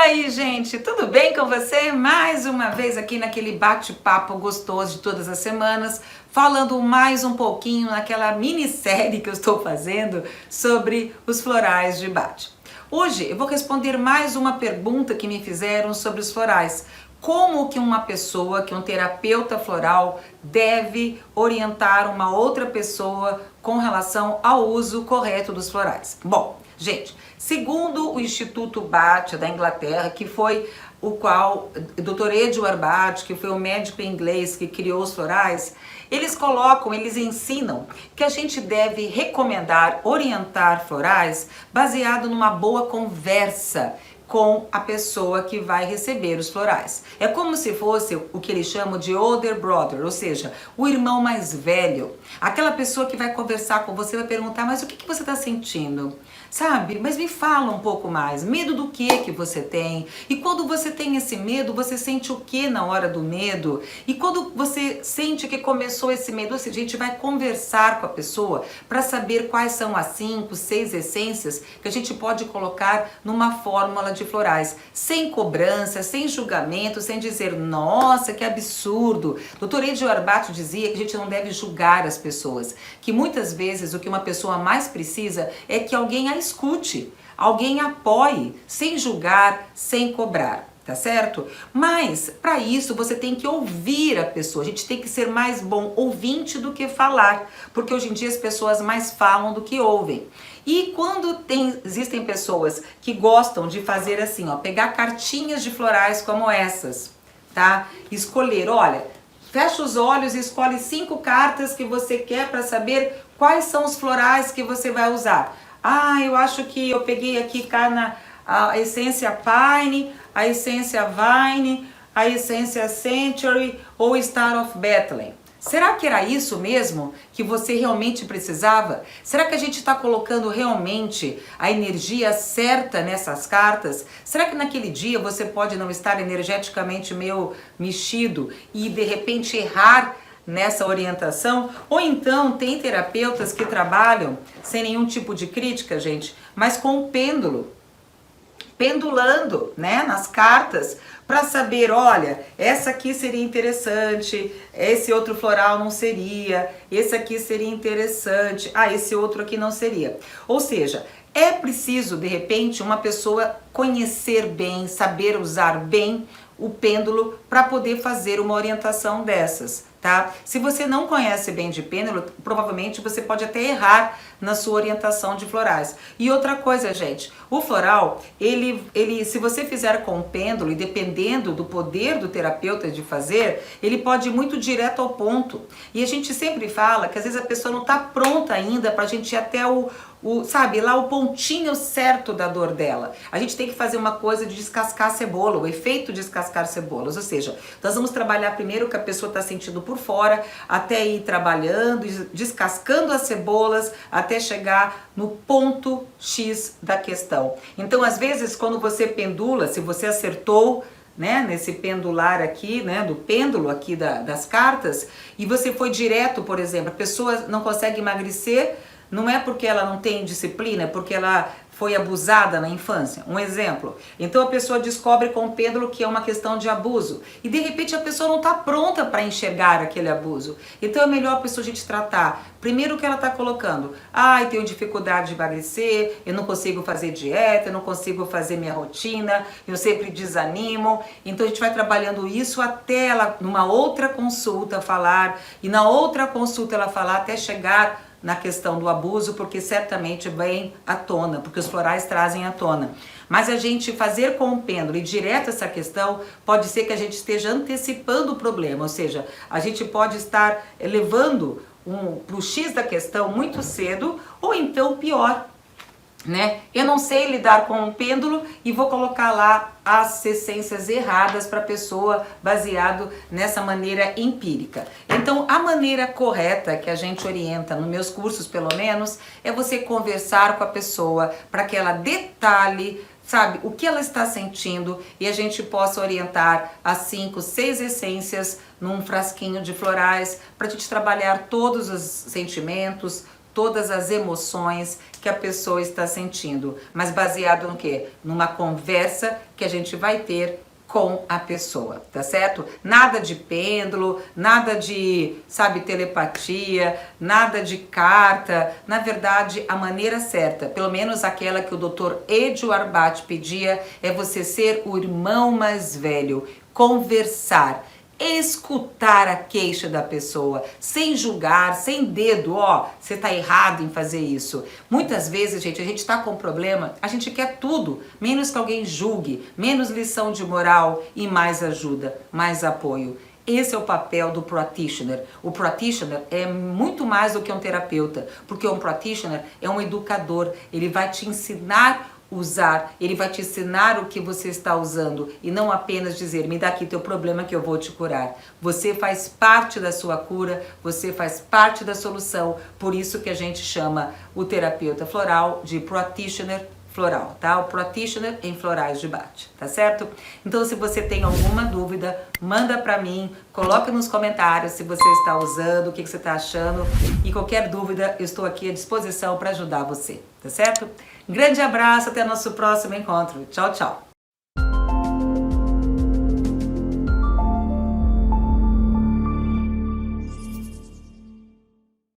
aí, gente, tudo bem com você? Mais uma vez aqui naquele bate-papo gostoso de todas as semanas, falando mais um pouquinho naquela minissérie que eu estou fazendo sobre os florais de Bach. Hoje eu vou responder mais uma pergunta que me fizeram sobre os florais. Como que uma pessoa, que um terapeuta floral, deve orientar uma outra pessoa com relação ao uso correto dos florais? Bom, gente, segundo o Instituto Bach da Inglaterra, que foi o qual Dr. Edward Bach, que foi o médico inglês que criou os florais, eles ensinam que a gente deve recomendar, orientar florais baseado numa boa conversa com a pessoa que vai receber os florais. É como se fosse o que eles chamam de older brother, ou seja, o irmão mais velho. Aquela pessoa que vai conversar com você, vai perguntar, mas o que você está sentindo? Sabe? Mas me fala um pouco mais. Medo do que você tem? E quando você tem esse medo, você sente o que na hora do medo? E quando você sente que começou esse medo, a gente vai conversar com a pessoa para saber quais são as 5, 6 essências que a gente pode colocar numa fórmula de florais, sem cobrança, sem julgamento, sem dizer, nossa, que absurdo. Dr. Edward Bach dizia que a gente não deve julgar as pessoas, que muitas vezes o que uma pessoa mais precisa é que alguém a escute, alguém apoie, sem julgar, sem cobrar. Tá certo? Mas, para isso, você tem que ouvir a pessoa. A gente tem que ser mais bom ouvinte do que falar. Porque hoje em dia as pessoas mais falam do que ouvem. E quando existem pessoas que gostam de fazer assim, ó, pegar cartinhas de florais como essas, tá? Escolher, olha, fecha os olhos e escolhe 5 cartas que você quer para saber quais são os florais que você vai usar. Ah, eu acho que eu peguei aqui a essência Pine, a essência Vine, a essência Century ou Star of Bethlehem. Será que era isso mesmo que você realmente precisava? Será que a gente está colocando realmente a energia certa nessas cartas? Será que naquele dia você pode não estar energeticamente meio mexido e de repente errar nessa orientação? Ou então tem terapeutas que trabalham sem nenhum tipo de crítica, gente, mas com o pêndulo, pendulando, né, nas cartas, para saber, olha, essa aqui seria interessante, esse outro floral não seria, esse aqui seria interessante, esse outro aqui não seria. Ou seja, é preciso, de repente, uma pessoa conhecer bem, saber usar bem o pêndulo para poder fazer uma orientação dessas, tá? Se você não conhece bem de pêndulo, provavelmente você pode até errar na sua orientação de florais. E outra coisa, gente, o floral, se você fizer com o pêndulo, e dependendo do poder do terapeuta de fazer, ele pode ir muito direto ao ponto. E a gente sempre fala que às vezes a pessoa não está pronta ainda para a gente ir até sabe, lá o pontinho certo da dor dela. A gente tem que fazer uma coisa de descascar a cebola, o efeito descascar cebolas, ou seja, nós vamos trabalhar primeiro o que a pessoa está sentindo por fora, até ir trabalhando, descascando as cebolas, até chegar no ponto X da questão. Então, às vezes, quando você pendula, se você acertou, né, nesse pendular aqui, né, do pêndulo aqui das cartas, e você foi direto, por exemplo, a pessoa não consegue emagrecer, não é porque ela não tem disciplina, é porque ela foi abusada na infância. Um exemplo. Então a pessoa descobre com o pêndulo que é uma questão de abuso. E de repente a pessoa não está pronta para enxergar aquele abuso. Então é melhor a gente tratar primeiro o que ela está colocando. Eu tenho dificuldade de emagrecer, eu não consigo fazer dieta, eu não consigo fazer minha rotina, eu sempre desanimo. Então a gente vai trabalhando isso até ela, numa outra consulta, falar. E na outra consulta ela falar até chegar na questão do abuso, porque certamente vem à tona, porque os florais trazem à tona. Mas a gente fazer com o pêndulo e direto essa questão, pode ser que a gente esteja antecipando o problema, ou seja, a gente pode estar levando para o X da questão muito cedo, ou então pior, né? Eu não sei lidar com um pêndulo e vou colocar lá as essências erradas para a pessoa, baseado nessa maneira empírica. Então, a maneira correta que a gente orienta, nos meus cursos pelo menos, é você conversar com a pessoa para que ela detalhe, sabe, o que ela está sentindo e a gente possa orientar as 5, 6 essências num frasquinho de florais para a gente trabalhar todos os sentimentos, todas as emoções que a pessoa está sentindo, mas baseado no quê? Numa conversa que a gente vai ter com a pessoa, tá certo? Nada de pêndulo, nada de, sabe, telepatia, nada de carta. Na verdade, a maneira certa, pelo menos aquela que o Dr. Edio Arbat pedia, é você ser o irmão mais velho, conversar, escutar a queixa da pessoa, sem julgar, sem dedo, ó, você tá errado em fazer isso. Muitas vezes, gente, a gente tá com um problema, a gente quer tudo, menos que alguém julgue, menos lição de moral e mais ajuda, mais apoio. Esse é o papel do practitioner. O practitioner é muito mais do que um terapeuta, porque um practitioner é um educador, ele vai te ensinar usar, ele vai te ensinar o que você está usando e não apenas dizer, me dá aqui teu problema que eu vou te curar. Você faz parte da sua cura, você faz parte da solução, por isso que a gente chama o terapeuta floral de practitioner floral, tá? O practitioner em florais de Bach, tá certo? Então, se você tem alguma dúvida, manda pra mim, coloca nos comentários se você está usando, o que você está achando, e qualquer dúvida, eu estou aqui à disposição para ajudar você, tá certo? Grande abraço, até nosso próximo encontro. Tchau, tchau!